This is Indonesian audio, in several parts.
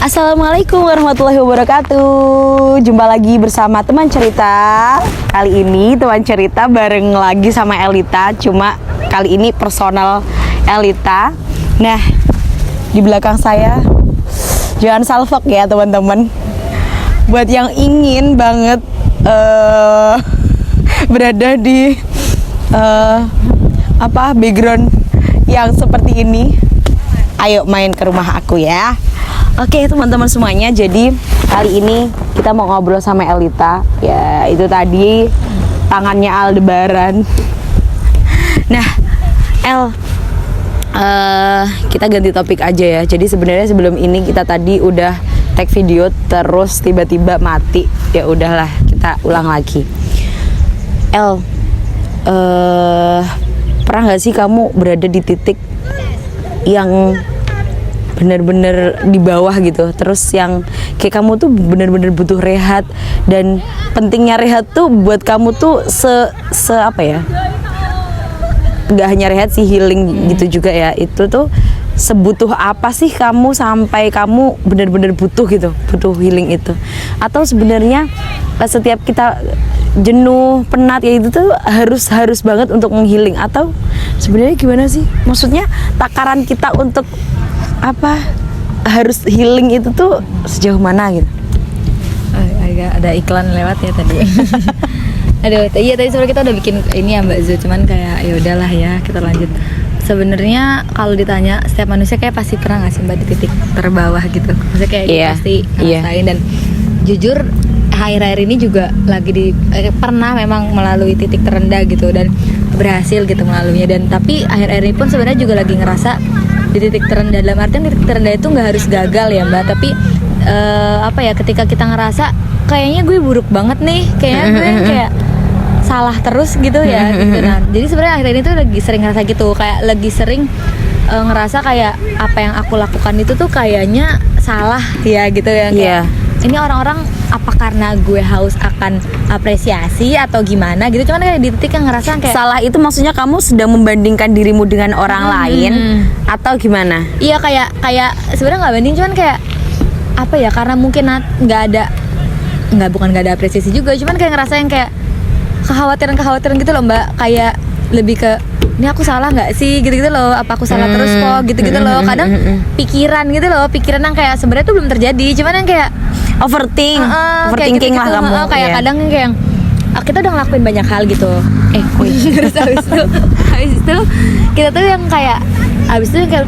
Assalamualaikum warahmatullahi wabarakatuh. Jumpa lagi bersama teman cerita. Kali ini teman cerita bareng lagi sama Elita. Cuma kali ini personal Elita. Nah, di belakang saya jangan salfok ya teman-teman. Buat yang ingin banget berada di background yang seperti ini, ayo main ke rumah aku ya. Oke teman-teman semuanya, jadi kali ini kita mau ngobrol sama Elita. Ya itu tadi tangannya Aldebaran. Nah El, kita ganti topik aja ya. Jadi sebenarnya sebelum ini kita tadi udah tag video terus tiba-tiba mati. Ya udahlah, kita ulang lagi. El, pernah nggak sih kamu berada di titik yang bener-bener di bawah gitu, terus yang kayak kamu tuh bener-bener butuh rehat, dan pentingnya rehat tuh buat kamu tuh apa ya, nggak hanya rehat sih, healing gitu juga ya. Itu tuh sebutuh apa sih kamu sampai kamu bener-bener butuh gitu, butuh healing itu? Atau sebenarnya setiap kita jenuh, penat ya itu tuh harus banget untuk menghealing? Atau sebenarnya gimana sih? Maksudnya takaran kita untuk harus healing itu tuh sejauh mana gitu? Agak ada iklan lewat ya tadi. Aduh, iya tadi sebenarnya kita udah bikin ini ya Mbak Zu, cuman kayak ya udahlah ya, kita lanjut. Sebenarnya kalau ditanya, setiap manusia kayak pasti pernah nggak sih Mbak di titik terbawah gitu? Maksudnya kayak pasti ngerasain. Dan jujur akhir-akhir ini juga lagi pernah memang melalui titik terendah gitu, dan berhasil gitu melaluinya. Dan tapi akhir-akhir ini pun sebenarnya juga lagi ngerasa di titik terendah. Dalam artian titik terendah itu nggak harus gagal ya Mbak, tapi ketika kita ngerasa kayaknya gue buruk banget nih, kayaknya gue kayak salah terus gitu ya gitu. Nah jadi sebenarnya akhir ini tuh lagi sering ngerasa gitu, kayak lagi sering ngerasa kayak apa yang aku lakukan itu tuh kayaknya salah ya gitu ya, kayak ini orang-orang apa karena gue haus akan apresiasi atau gimana gitu. Cuman kayak di titik yang ngerasa kayak salah itu maksudnya kamu sedang membandingkan dirimu dengan orang lain atau gimana? Iya, kayak sebenarnya nggak banding, cuman kayak apa ya, karena mungkin bukan nggak ada apresiasi juga, cuman kayak ngerasa yang kayak kekhawatiran gitu loh Mbak, kayak lebih ke ini aku salah nggak sih gitu loh, apa aku salah terus kok gitu loh. Kadang pikiran yang kayak sebenarnya tuh belum terjadi, cuman yang kayak overthinking lah kamu. Kayak kadang kayak kita udah ngelakuin banyak hal gitu. Terus habis itu kita tuh yang kayak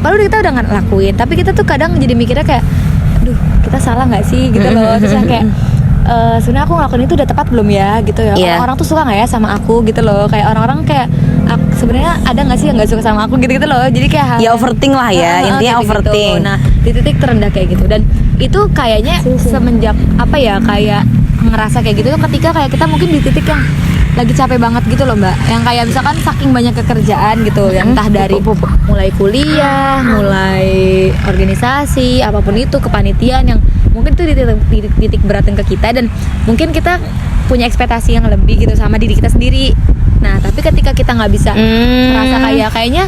padahal kita udah ngelakuin, tapi kita tuh kadang jadi mikirnya kayak aduh kita salah nggak sih gitu loh. Terus yang kayak sebenarnya aku ngelakuin itu udah tepat belum ya gitu ya. Orang-orang tuh suka nggak ya sama aku gitu loh. Kayak orang-orang kayak sebenarnya ada nggak sih yang nggak suka sama aku gitu loh. Jadi kayak overthink lah ya, intinya overthink. Gitu. Nah di titik terendah kayak gitu, dan itu kayaknya semenjak kayak ngerasa kayak gitu tuh ketika kayak kita mungkin di titik yang lagi capek banget gitu loh Mbak, yang kayak misalkan saking banyak kerjaan gitu, yang entah dari mulai kuliah, mulai organisasi, apapun itu, kepanitiaan, yang mungkin tuh di titik beratin ke kita, dan mungkin kita punya ekspektasi yang lebih gitu sama diri kita sendiri. Nah tapi ketika kita nggak bisa merasa kayaknya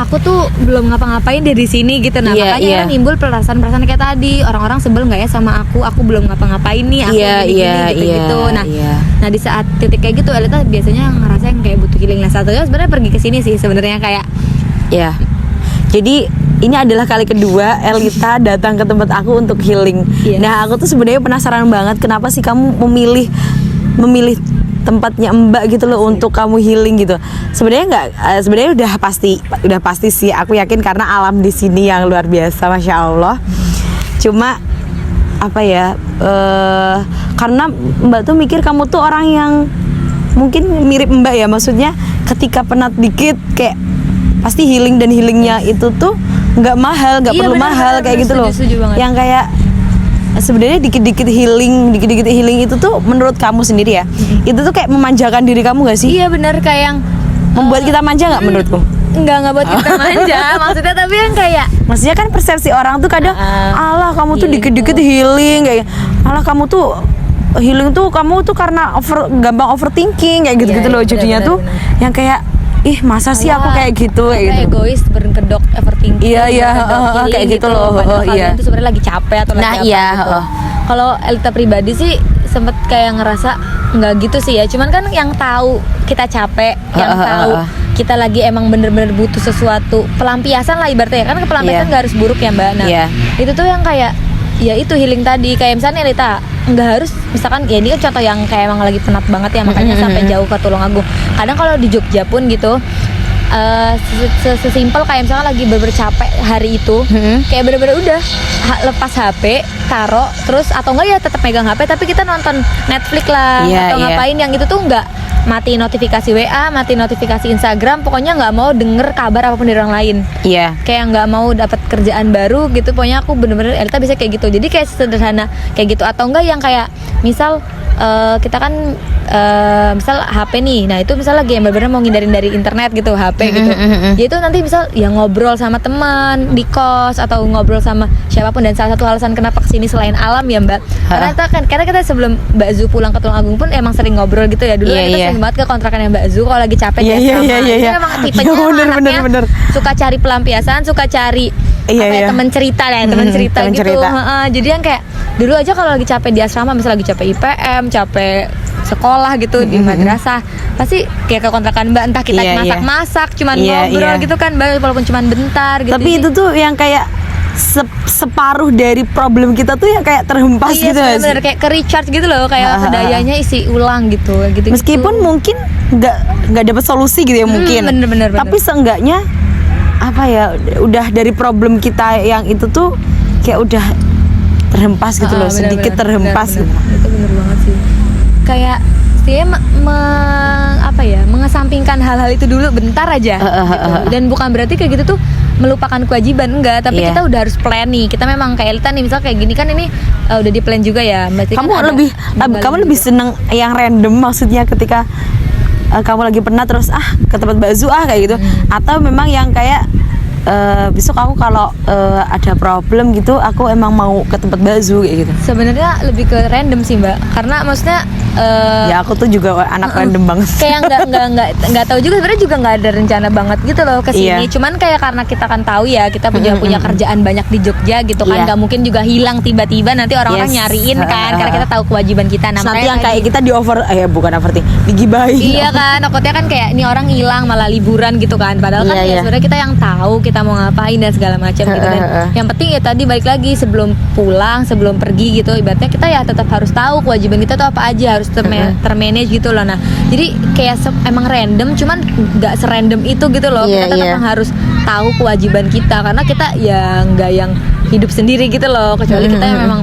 aku tuh belum ngapa-ngapain di sini gitu. Nah makanya kan timbul perasaan kayak tadi, orang-orang sebel nggak ya sama aku belum ngapa-ngapain nih, aku gini gitu. Nah di saat titik kayak gitu Elita biasanya ngerasa yang kayak butuh healing. Nah satunya sebenarnya pergi ke sini sih sebenarnya kayak jadi ini adalah kali kedua Elita datang ke tempat aku untuk healing. Nah aku tuh sebenarnya penasaran banget kenapa sih kamu memilih tempatnya Mbak gitu loh untuk kamu healing gitu. Sebenarnya udah pasti sih, aku yakin karena alam di sini yang luar biasa, masya Allah. Cuma karena Mbak tuh mikir kamu tuh orang yang mungkin mirip Mbak ya, maksudnya ketika penat dikit kayak pasti healing, dan healingnya itu tuh nggak mahal, nggak perlu mahal kayak gitu loh. Yang kayak sebenarnya dikit-dikit healing itu tuh menurut kamu sendiri ya, itu tuh kayak memanjakan diri kamu gak sih? Iya benar, kayak yang membuat kita manja nggak menurutku? Nggak buat kita manja maksudnya, tapi yang kayak maksudnya kan persepsi orang tuh kadang alah kamu tuh dikit-dikit healing kayak alah kamu tuh healing tuh kamu tuh karena gampang overthinking kayak gitu-gitu loh. Jadinya tuh yang kayak ih masa sih aku kayak gitu kayak gitu. egois, berkedok, overthinking. Iya, berkedok healing kayak gitu loh, Padahal kalian iya. tuh sebenarnya lagi capek atau lagi Nah, apa iya, gitu. Kalau Elita pribadi sih sempet kayak ngerasa nggak gitu sih ya. Cuman kan yang tahu kita capek, yang tahu kita lagi emang bener-bener butuh sesuatu pelampiasan lah ibaratnya ya. Kan pelampiasan Iya. nggak harus buruk ya Mbak. Nah Iya. itu tuh yang kayak ya itu healing tadi, kayak misalnya Elita nggak harus misalkan ya ini kan contoh yang kayak emang lagi penat banget ya, makanya sampai jauh ke Tulungagung. Kadang kalau di Jogja pun gitu sesimpel kayak misalkan lagi bener-bener capek hari itu, kayak bener-bener udah lepas HP, taruh terus atau enggak ya tetap megang HP tapi kita nonton Netflix lah Iya, atau iya. ngapain yang itu tuh enggak mati notifikasi WA, mati notifikasi Instagram, pokoknya nggak mau denger kabar apapun dari orang lain. Iya. Kayak nggak mau dapat kerjaan baru gitu, pokoknya aku bener-bener Elita bisa kayak gitu. Jadi kayak sederhana kayak gitu, atau enggak yang kayak misal kita kan misal HP nih, nah itu misal lagi yang bener-bener mau ngindarin dari internet gitu, HP gitu. Ya itu nanti misal ya ngobrol sama teman di kos atau ngobrol sama siapapun. Dan salah satu alasan kenapa kesini selain alam ya Mbak, karena kita sebelum Mbak Zu pulang ke Tulungagung pun emang sering ngobrol gitu ya. Dulu Iya, kan kita iya. sering banget ke kontrakannya Mbak Zu kalau lagi capek Iya, ya iya, sama. iya, iya. Dia emang tipenya Iya, bener, anaknya bener. suka cari pelampiasan, suka cari Iya, apa ya, iya. teman cerita lah, teman cerita teman gitu. cerita. Jadi yang kayak dulu aja kalau lagi capek di asrama, misalnya lagi capek IPM, capek sekolah gitu di madrasah, pasti kayak ke kontrakan Mbak, entah kita Iya, iya. masak-masak, cuman Iya, ngobrol iya. gitu kan Mbak, walaupun cuman bentar gitu. Tapi itu tuh yang kayak separuh dari problem kita tuh yang kayak terhempas iya, gitu nggak sih? bener kayak ke recharge gitu loh, kayak dayanya isi ulang gitu. Meskipun mungkin nggak dapat solusi gitu ya mungkin. bener. Tapi seenggaknya apa ya, udah dari problem kita yang itu tuh kayak udah terhempas gitu loh, bener, sedikit bener, terhempas bener, gitu. bener. Itu bener banget sih. Kayak dia apa ya, mengesampingkan hal-hal itu dulu bentar aja gitu. Dan bukan berarti kayak gitu tuh melupakan kewajiban, enggak, tapi Iya. kita udah harus plan nih. Kita memang kayak Elita nih, misal kayak gini kan ini udah di plan juga ya. Berarti Kamu kan ada lebih imbalan lebih juga. seneng yang random, maksudnya ketika kamu lagi penat terus ke tempat Mbak Zu kayak gitu, atau memang yang kayak besok aku kalau ada problem gitu aku emang mau ke tempat Mbak Zu kayak gitu. Sebenarnya lebih ke random sih Mbak, karena maksudnya Ya aku tuh juga anak random banget. kayak nggak tahu juga, sebenarnya juga nggak ada rencana banget gitu loh ke sini. Iya. Cuman kayak karena kita kan tahu ya, kita punya kerjaan banyak di Jogja gitu kan, Iya. nggak mungkin juga hilang tiba-tiba nanti orang-orang Yes. nyariin kan, karena kita tahu kewajiban kita. Nah, Nanti makanya yang kayak kita di bukan overthink, digibahin. iya kan, takutnya kan kayak ini orang hilang malah liburan gitu kan. Padahal kan Iya, ya iya. sebenarnya kita yang tahu kita mau ngapain dan segala macam gitu. Dan yang penting ya tadi balik lagi, sebelum pulang, sebelum pergi gitu, ibaratnya kita ya tetap harus tahu kewajiban kita tuh apa aja, harus termanage gitu loh. Nah, jadi kayak emang random, cuman nggak serandom itu gitu loh. Iya, Kita tetap iya. harus tahu kewajiban kita, karena kita ya nggak yang hidup sendiri gitu loh, kecuali kita yang memang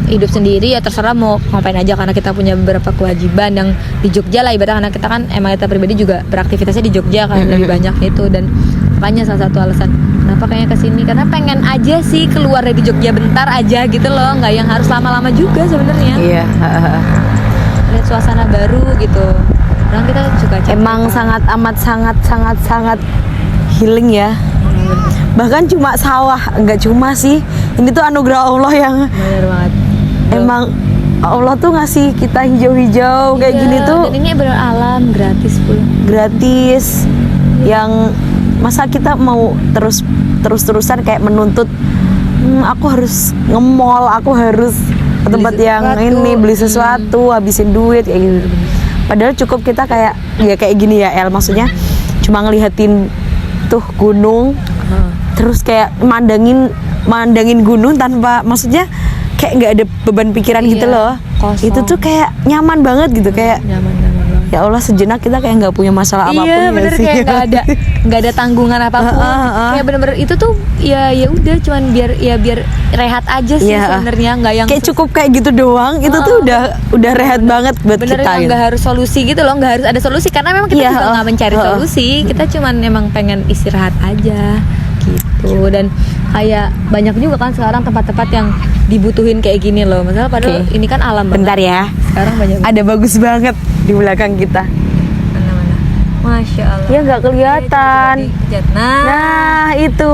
hidup sendiri ya terserah mau ngapain aja, karena kita punya beberapa kewajiban yang di Jogja lah ibaratnya, karena kita kan emang kita pribadi juga beraktivitasnya di Jogja kan, lebih banyak itu. Dan makanya salah satu alasan kenapa kayaknya kesini, karena pengen aja sih keluar dari Jogja bentar aja gitu loh, nggak yang harus lama-lama juga sebenarnya. Iya. Lihat suasana baru gitu. Orang kita suka capek Emang kan. sangat healing ya. Bahkan cuma sawah, enggak cuma sih. Ini tuh anugerah Allah yang Bener banget. emang Allah tuh ngasih kita hijau-hijau kayak Iya, gini tuh dan ini bener alam gratis pula. gratis. Yang masa kita mau terus-terusan kayak menuntut aku harus nge-mall, aku harus ke Beli tempat yang sesuatu. ini beli sesuatu, habisin duit kayak gitu. Padahal cukup kita kayak ya kayak gini ya El, maksudnya cuma ngelihatin tuh gunung, terus kayak mandangin gunung tanpa, maksudnya kayak nggak ada beban pikiran gitu Iya, loh. kosong. Itu tuh kayak nyaman banget gitu, kayak Nyaman banget. ya Allah sejenak kita kayak nggak punya masalah apapun. Iya nggak bener, sih? kayak nggak ada tanggungan apapun. Kayak bener-bener itu tuh ya udah cuman biar rehat aja sih Iya. sebenarnya, nggak yang Kayak cukup kayak gitu doang, itu tuh udah rehat banget buat bener kita yang gitu. nggak harus solusi gitu loh, nggak harus ada solusi, karena memang kita Iya, juga nggak mencari solusi, kita cuman memang pengen istirahat aja gitu. Dan kayak banyak juga kan sekarang tempat-tempat yang dibutuhin kayak gini loh, misalnya padahal Oke. ini kan alam banget. Bentar ya, Sekarang banyak ada bagus banget di belakang kita. mana-mana. Masya Allah. Ya nggak kelihatan. Nah, Nah itu,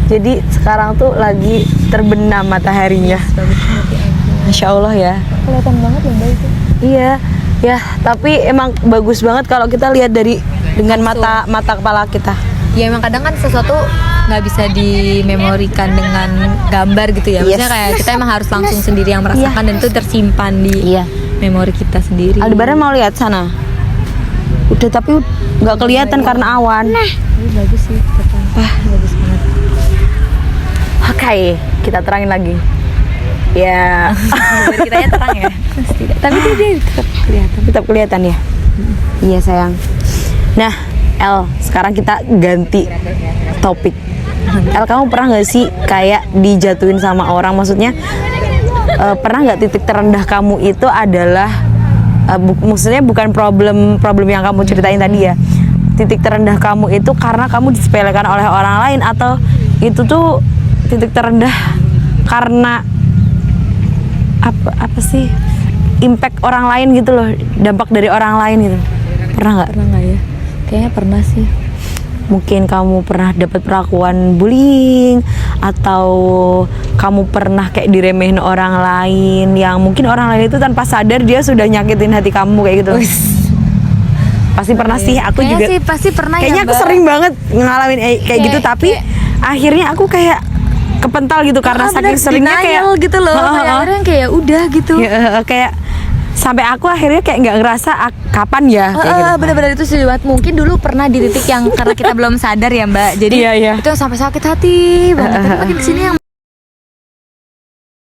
jadi sekarang tuh lagi terbenam mataharinya. bagus banget ya ampun. Masya Allah ya. Kelihatan banget ya Mbak itu. Iya, ya tapi emang bagus banget kalau kita lihat dari dengan mata kepala kita. Ya emang kadang kan sesuatu nggak bisa dimemorikan dengan gambar gitu ya. Maksudnya kayak kita emang harus langsung sendiri yang merasakan dan itu tersimpan di memori kita sendiri. Aldebaran mau lihat sana. Udah tapi nggak kelihatan karena awan. Ini bagus sih, bagus banget. Oke, kita terangin lagi. Ya, Biar kitanya terang ya. Tapi dia tetap kelihatan. tetap kelihatan ya. Iya sayang. Nah, El, sekarang kita ganti topik. El, kamu pernah nggak sih kayak dijatuhin sama orang? Maksudnya pernah nggak titik terendah kamu itu adalah maksudnya bukan problem yang kamu ceritain tadi ya. Titik terendah kamu itu karena kamu disepelekan oleh orang lain, atau itu tuh titik terendah karena apa sih, impact orang lain gitu loh, dampak dari orang lain gitu. Pernah nggak? Pernah nggak ya? Kayaknya pernah sih. Mungkin kamu pernah dapat perlakuan bullying, atau kamu pernah kayak diremehin orang lain yang mungkin orang lain itu tanpa sadar dia sudah nyakitin hati kamu kayak gitu. Pasti pernah sih, aku Kayaknya juga sih pasti pernah. kayaknya ya, aku Mbak. sering banget ngalamin kayak gitu, tapi akhirnya aku kayak kepental gitu karena saking seringnya kayak denial gitu loh. Kayak akhirnya kayak udah gitu. ya, kayak sampai aku akhirnya kayak nggak ngerasa kapan ya kayak gitu. Bener-bener itu sih banget. Mungkin dulu pernah di titik yang karena kita belum sadar ya Mbak. Jadi Iya. itu yang sampai sakit hati banget. Tapi makin kesini yang